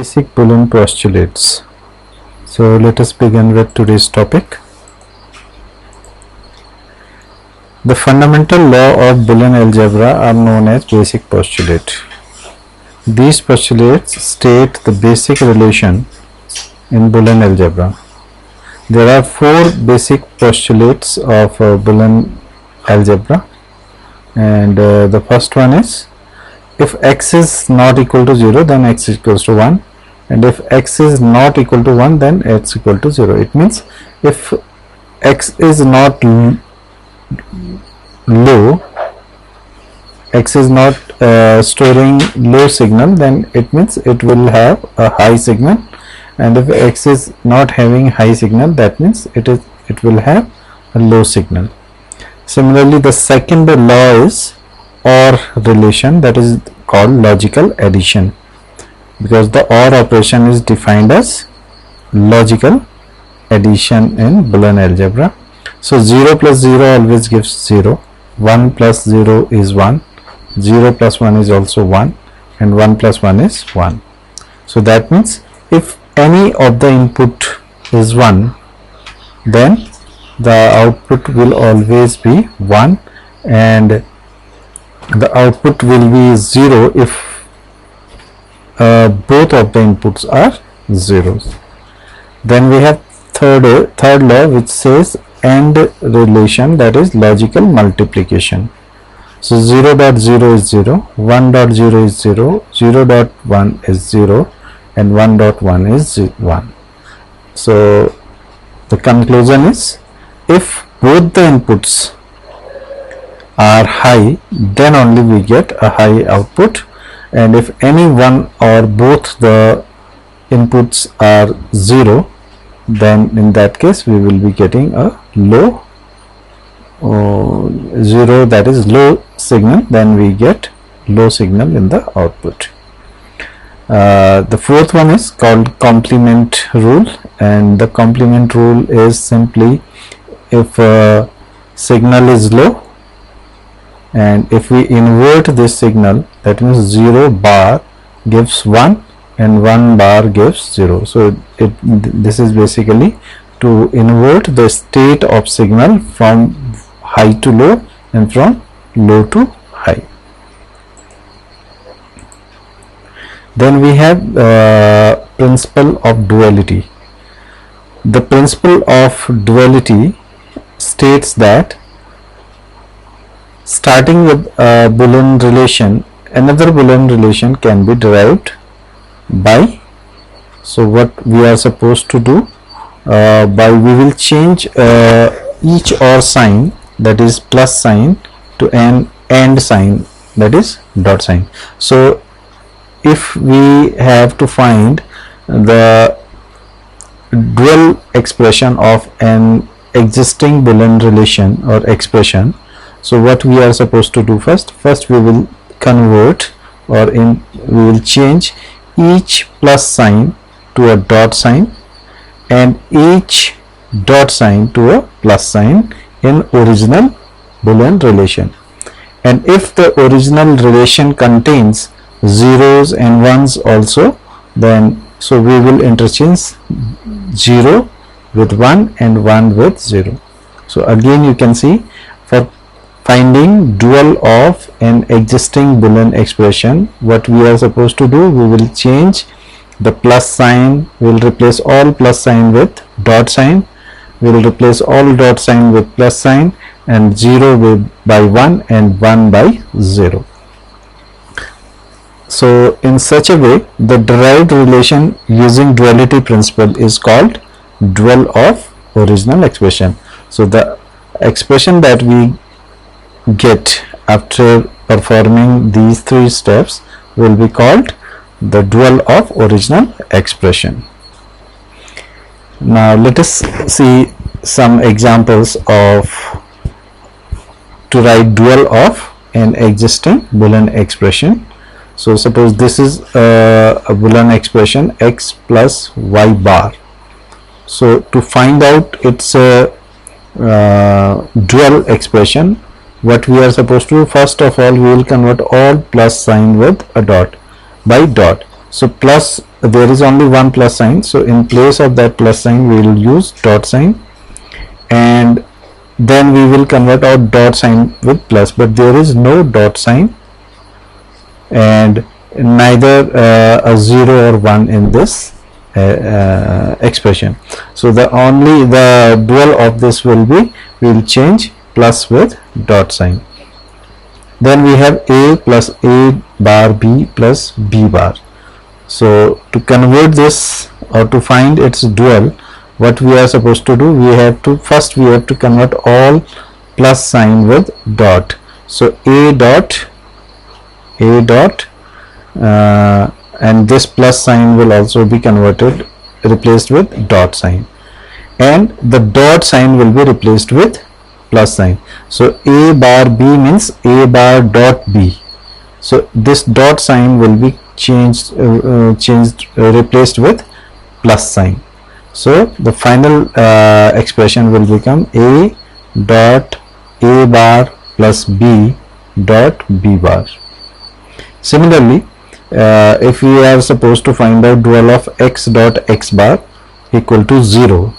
Basic Boolean postulates. So let us begin with today's topic. The fundamental law of Boolean algebra are known as basic postulate. These postulates state the basic relation in Boolean algebra. There are four basic postulates of Boolean algebra, and the first one is, if x is not equal to 0, then x is equals to 1, and if x is not equal to 1, then x equal to 0. It means if x is not low, x is not storing low signal, then it means it will have a high signal, and if x is not having high signal, that means it will have a low signal. Similarly, the second law is OR relation, that is called logical addition, because the OR operation is defined as logical addition in Boolean algebra. So 0 plus 0 always gives 0, 1 plus 0 is 1, 0 plus 1 is also 1, and 1 plus 1 is 1. So that means if any of the input is 1, then the output will always be 1, and the output will be 0 if both of the inputs are zeros. Then we have third law, which says AND relation, that is logical multiplication. So 0 dot 0 is 0, 1 dot 0 is 0, 0 dot 1 is 0, and 1 dot 1 is 1. So the conclusion is, if both the inputs are high, then only we get a high output, and if any one or both the inputs are 0, then in that case we will be getting a low 0, that is low signal, then we get low signal in the output. The fourth one is called complement rule, and the complement rule is simply, if signal is low and if we invert this signal, that means 0 bar gives 1 and 1 bar gives 0. So this is basically to invert the state of signal from high to low and from low to high. Then we have principle of duality. The principle of duality states that starting with a Boolean relation, another Boolean relation can be derived by, so what we are supposed to do, we will change each OR sign, that is plus sign, to an AND sign, that is dot sign. So if we have to find the dual expression of an existing Boolean relation or expression, so what we are supposed to do, first we will convert, or we will change each plus sign to a dot sign and each dot sign to a plus sign in original Boolean relation. And if the original relation contains zeros and ones also, then so we will interchange 0 with 1 and 1 with 0. So again you can see, for finding dual of an existing Boolean expression, what we are supposed to do, we will change the plus sign, we will replace all plus sign with dot sign, we will replace all dot sign with plus sign, and 0 by 1 and 1 by 0. So in such a way, the derived relation using duality principle is called dual of original expression. So the expression that we get after performing these three steps will be called the dual of original expression. Now let us see some examples of to write dual of an existing Boolean expression. So suppose this is a Boolean expression x plus y bar. So to find out its dual expression, what we are supposed to do, first of all we will convert all plus sign with a dot by dot. So plus there is only one plus sign, so in place of that plus sign we will use dot sign, and then we will convert our dot sign with plus, but there is no dot sign and neither a 0 or 1 in this expression. So the dual of this will be, we will change plus with dot sign. Then we have a plus a bar b plus b bar. So to convert this or to find its dual, what we are supposed to do, we have to convert all plus sign with dot. So a dot and this plus sign will also be replaced with dot sign, and the dot sign will be replaced with plus sign. So a bar b means a bar dot b. So this dot sign will be replaced with plus sign. So the final expression will become a dot a bar plus b dot b bar. Similarly, if we are supposed to find out dual of x dot x bar equal to 0,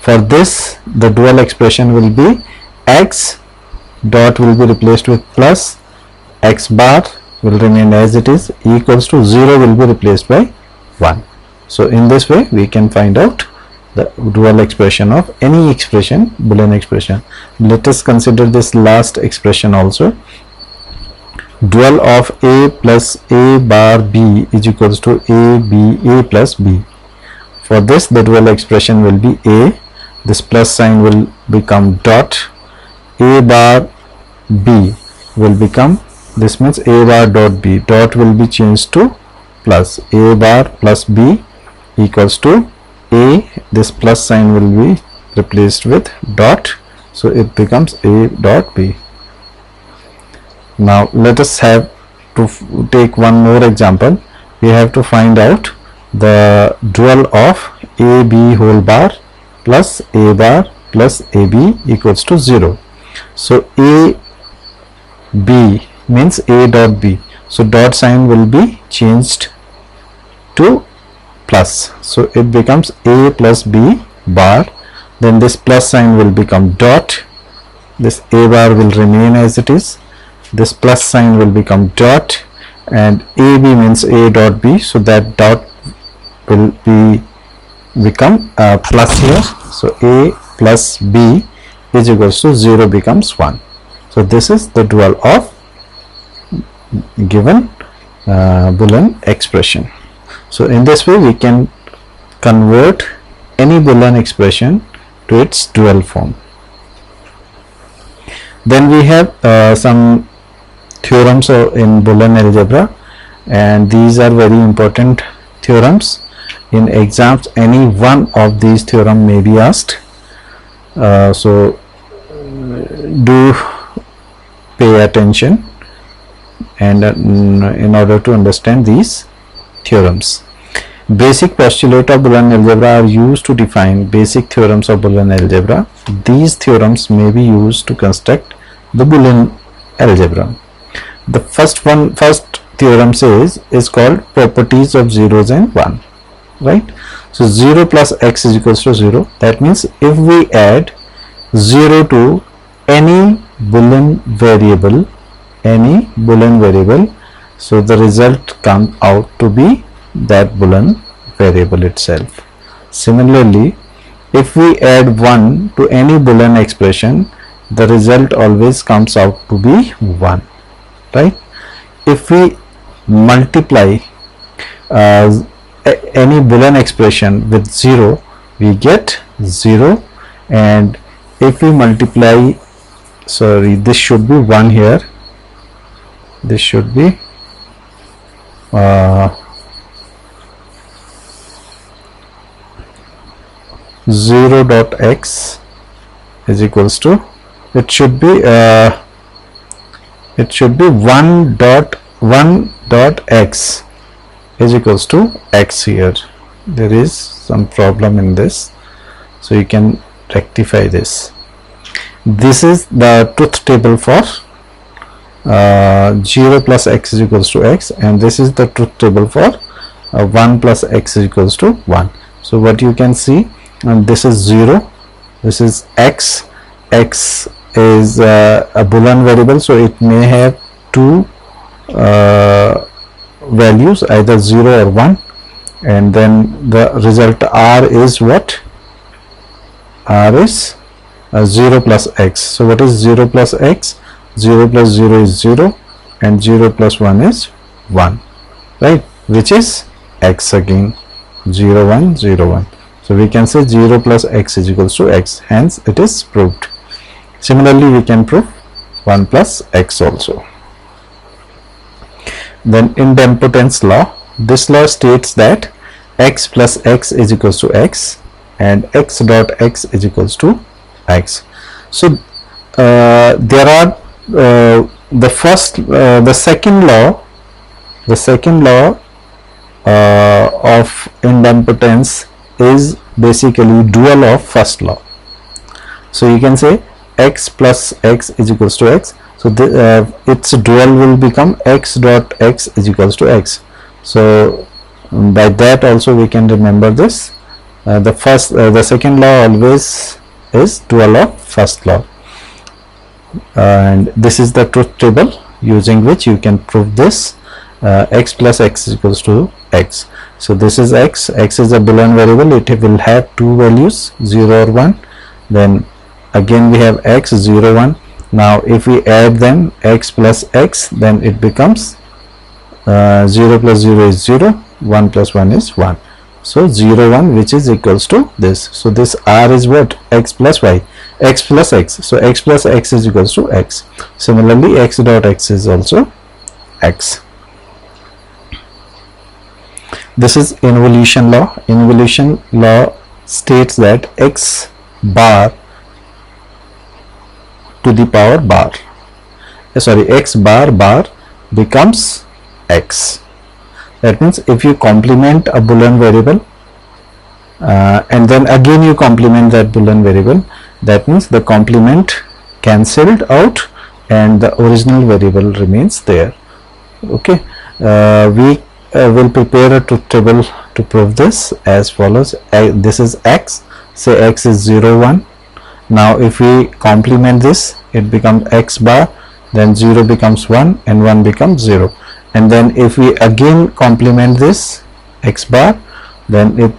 for this the dual expression will be x dot will be replaced with plus, x bar will remain as it is, equals to 0 will be replaced by 1. So in this way we can find out the dual expression of any expression, Boolean expression. Let us consider this last expression also. Dual of a plus a bar b is equals to a plus b. For this the dual expression will be a, this plus sign will become dot, a bar b will become, this means a bar dot b, dot will be changed to plus, a bar plus b equals to a, this plus sign will be replaced with dot, so it becomes a dot b. Now let us have to take one more example. We have to find out the dual of ab whole bar plus a bar plus ab equals to 0. So a b means a dot b, so dot sign will be changed to plus, so it becomes a plus b bar, then this plus sign will become dot, this a bar will remain as it is, this plus sign will become dot, and ab means a dot b, so that dot will become plus here, so a plus b is equals to 0 becomes 1. So this is the dual of given Boolean expression. So in this way we can convert any Boolean expression to its dual form. Then we have some theorems in Boolean algebra, and these are very important theorems. In exams any one of these theorem may be asked, so do pay attention and in order to understand these theorems. Basic postulate of Boolean algebra are used to define basic theorems of Boolean algebra. These theorems may be used to construct the Boolean algebra. The first theorem is called properties of zeros and 1, right? So 0 plus x is equals to 0. That means if we add 0 to any Boolean variable, so the result comes out to be that Boolean variable itself. Similarly, if we add 1 to any Boolean expression, the result always comes out to be 1, right? If we multiply any Boolean expression with 0, we get 0, and if we multiply, sorry, this should be 1 here, this should be 0 dot x is equals to, it should be 1 dot x is equals to x here. There is some problem in this, so you can rectify this. This is the truth table for 0 plus x is equals to x, and this is the truth table for 1 plus x is equals to 1. So what you can see, this is 0, this is x. X is a Boolean variable, so it may have two values, either 0 or 1, and then the result r is what? R is 0 plus x. So what is 0 plus x? 0 plus 0 is 0, and 0 plus 1 is 1, right, which is x again, 0 1 0 1. So we can say 0 plus x is equals to x, hence it is proved. Similarly, we can prove 1 plus x also. Then idempotence law, this law states that x plus x is equals to x and x dot x is equals to x. So there are the second law of idempotence is basically dual of first law. So you can say x plus x is equals to x. So its dual will become x dot x is equals to x. So by that also we can remember this. The second law always is dual of first law, and this is the truth table using which you can prove this. X plus x is equals to x. So this is x. X is a Boolean variable. It will have two values, 0 or 1. Then again we have x, 0 1. Now if we add them, x plus x, then it becomes 0 plus 0 is 0, 1 plus 1 is 1. So 0 1, which is equals to this. So this r is what? X plus y, x plus x. So x plus x is equals to x. Similarly, x dot x is also x. This is involution law. Involution law states that x bar to the power bar, x bar bar becomes x. That means if you complement a Boolean variable and then again you complement that Boolean variable, that means the complement cancelled out and the original variable remains there. Okay, we will prepare a truth table to prove this as follows. This is x, say x is 0 1. Now if we complement this, it becomes x bar, then 0 becomes 1 and 1 becomes 0. And then if we again complement this x bar, then it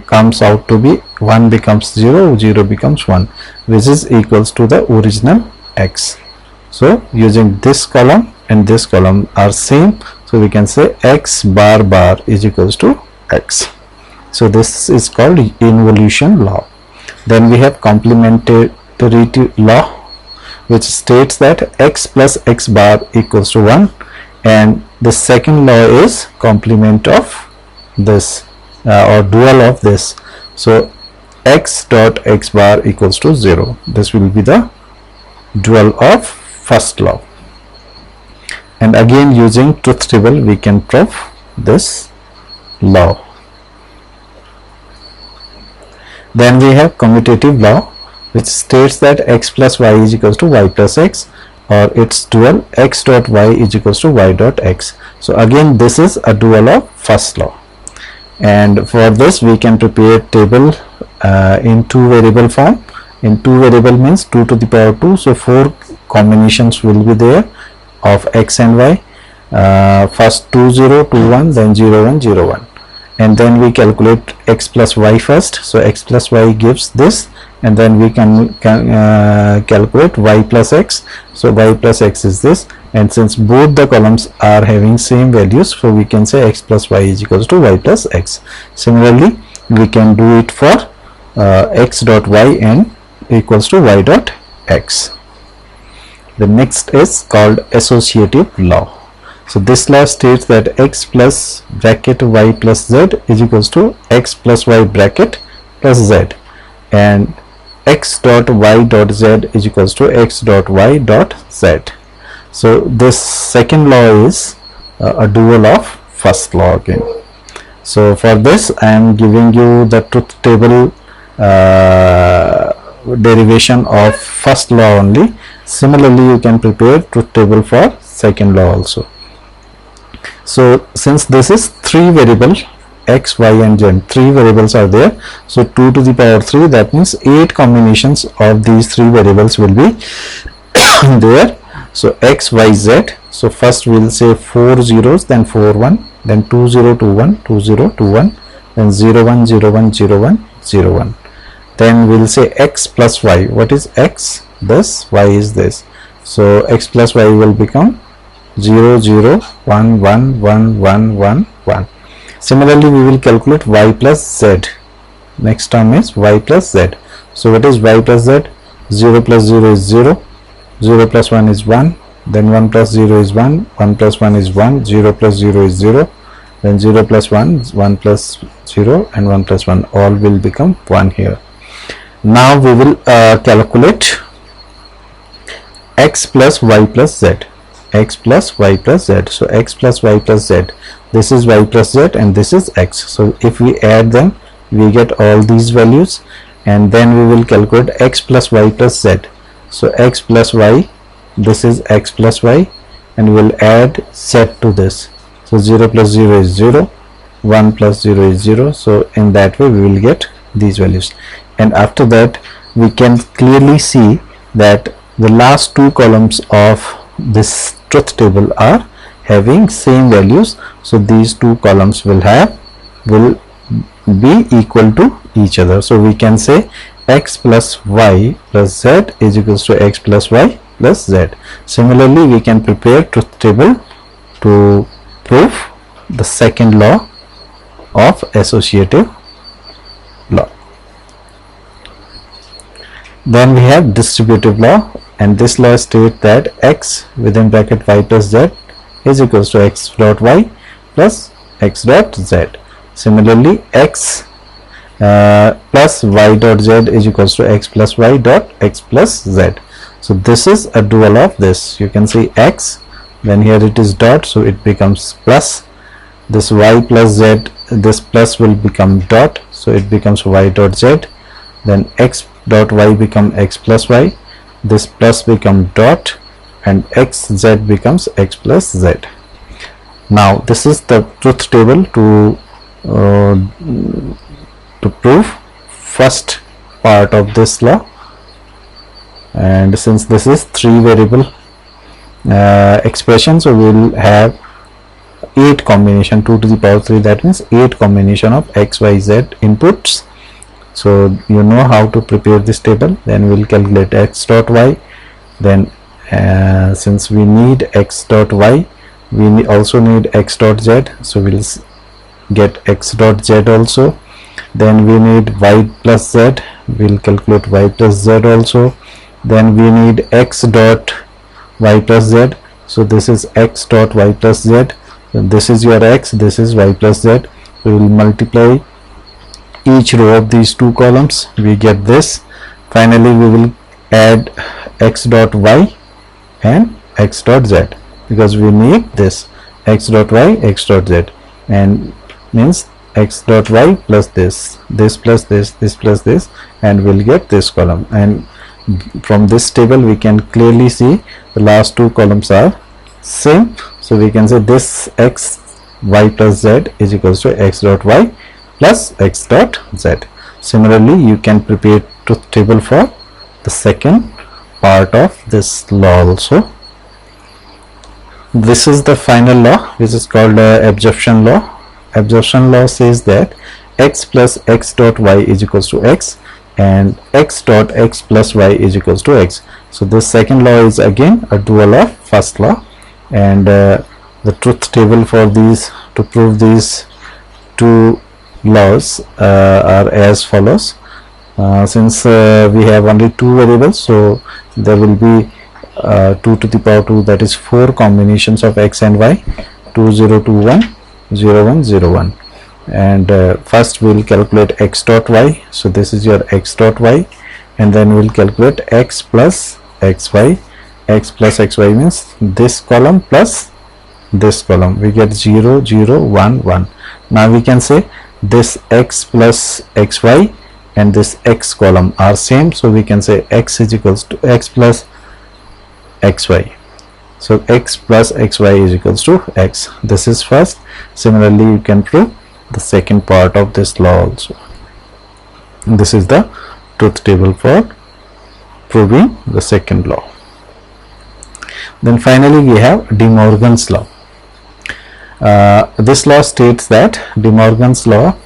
comes out to be 1 becomes 0, 0 becomes 1, which is equals to the original x. So using this column and this column are same, so we can say x bar bar is equals to x. So this is called involution law. Then we have complementarity law, which states that x plus x bar equals to 1, and the second law is complement of this or dual of this. So x dot x bar equals to 0. This will be the dual of first law. And again using truth table we can prove this law. Then we have commutative law, which states that x plus y is equals to y plus x, or its dual x dot y is equals to y dot x. So again this is a dual of first law, and for this we can prepare table in two variable form. In two variable means 2 to the power 2, so 4 combinations will be there of x and y. First 2 0 2 1, then 0 1 0 1, and then we calculate x plus y first. So x plus y gives this, and then we can calculate y plus x. So y plus x is this, and since both the columns are having same values, so we can say x plus y is equals to y plus x. Similarly we can do it for x dot y and equals to y dot x. The next is called associative law. So this law states that x plus bracket y plus z is equals to x plus y bracket plus z, and x dot y dot z is equals to x dot y dot z. So this second law is a dual of first law again. So for this I am giving you the truth table derivation of first law only. Similarly you can prepare truth table for second law also. So since this is 3 variable x, y and z, 3 variables are there, so 2 to the power 3, that means 8 combinations of these 3 variables will be there. So x, y, z. So first we will say 4 zeros, then 4 1, then 2 0 2 1, 2 0 2 1, then 0 1 0 1 0 1 0 1. Then we will say x plus y. What is x? This, y is this. So x plus y will become 0 0 1 1 1 1 1 1. Similarly, we will calculate y plus z. Next term is y plus z. So what is y plus z? 0 plus 0 is 0, 0 plus 1 is 1, then 1 plus 0 is 1, 1 plus 1 is 1, 0 plus 0 is 0, then 0 plus 1, 1 plus 0 and 1 plus 1, all will become 1 here. Now we will calculate x plus y plus z. X plus y plus z. So x plus y plus z, this is y plus z and this is x. So if we add them, we get all these values, and then we will calculate x plus y plus z. So x plus y, this is x plus y, and we will add z to this. So 0 plus 0 is 0, 1 plus 0 is 0. So in that way we will get these values, and after that we can clearly see that the last two columns of this truth table are having same values. So these two columns will be equal to each other. So we can say x plus y plus z is equals to x plus y plus z. Similarly, we can prepare truth table to prove the second law of associative law. Then we have distributive law, and this law states that x within bracket y plus z is equals to x dot y plus x dot z. Similarly, x plus y dot z is equals to x plus y dot x plus z. So this is a dual of this. You can see x, then here it is dot, so it becomes plus. This y plus z, this plus will become dot, so it becomes y dot z. Then x dot y become x plus y, this plus become dot, and x z becomes x plus z. Now this is the truth table to prove first part of this law. And since this is 3 variable expression, so we will have 8 combination, 2 to the power 3, that means 8 combination of x, y, z inputs. So you know how to prepare this table. Then we will calculate x dot y. Then since we need x dot y, we also need x dot z, so we will get x dot z also. Then we need y plus z, we will calculate y plus z also. Then we need x dot y plus z, so this is x dot y plus z. This is your x, this is y plus z. We will multiply each row of these two columns, we get this. Finally we will add x dot y and x dot z, because we need this x dot y, x dot z, and means x dot y plus this plus this plus this, and we'll get this column. And from this table we can clearly see the last two columns are same. So we can say this x y plus z is equals to x dot y plus x dot z. Similarly, you can prepare truth table for the second part of this law also. This is the final law, which is called absorption law. Absorption law says that x plus x dot y is equals to x, and x dot x plus y is equals to x. So this second law is again a dual of first law, and the truth table for these, to prove these two laws, are as follows. Since we have only two variables, so there will be 2 to the power 2, that is 4 combinations of x and y, 2 0 2 1 0 1 0 1. And first we will calculate x dot y, so this is your x dot y, and then we will calculate x plus xy. X plus xy means this column plus this column, we get 0 0 1 1. Now we can say this x plus xy and this x column are same, so we can say x is equals to x plus xy. So x plus xy is equals to x. This is first. Similarly, you can prove the second part of this law also. This is the truth table for proving the second law. Then finally we have De Morgan's law. This law states that De Morgan's law,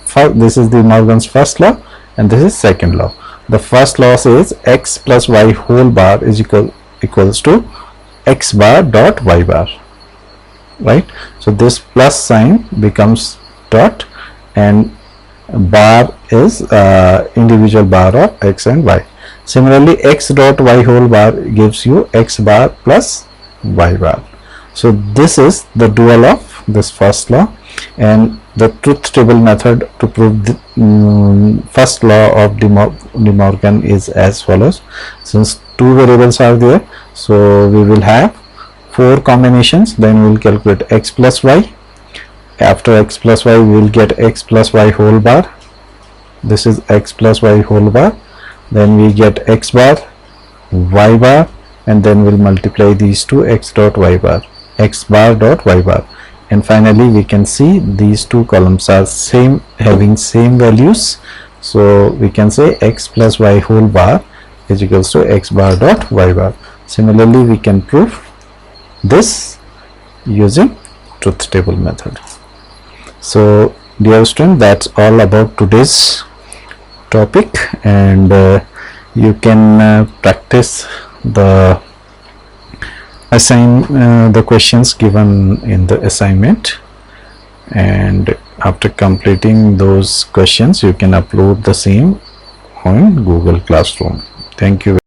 this is De Morgan's first law and this is second law. The first law says x plus y whole bar is equals to x bar dot y bar, right? So this plus sign becomes dot and bar is individual bar of x and y. Similarly, x dot y whole bar gives you x bar plus y bar. So this is the dual of this first law, and the truth table method to prove the first law of De Morgan is as follows. Since two variables are there, so we will have 4 combinations. Then we will calculate x plus y. After x plus y, we will get x plus y whole bar. This is x plus y whole bar. Then we get x bar, y bar, and then we'll multiply these two, x dot y bar, x bar dot y bar, and finally we can see these two columns are same, having same values. So we can say x plus y whole bar is equals to x bar dot y bar. Similarly, we can prove this using truth table method. So dear student, that's all about today's topic, and you can practice the the questions given in the assignment, and after completing those questions you can upload the same on Google Classroom. Thank you.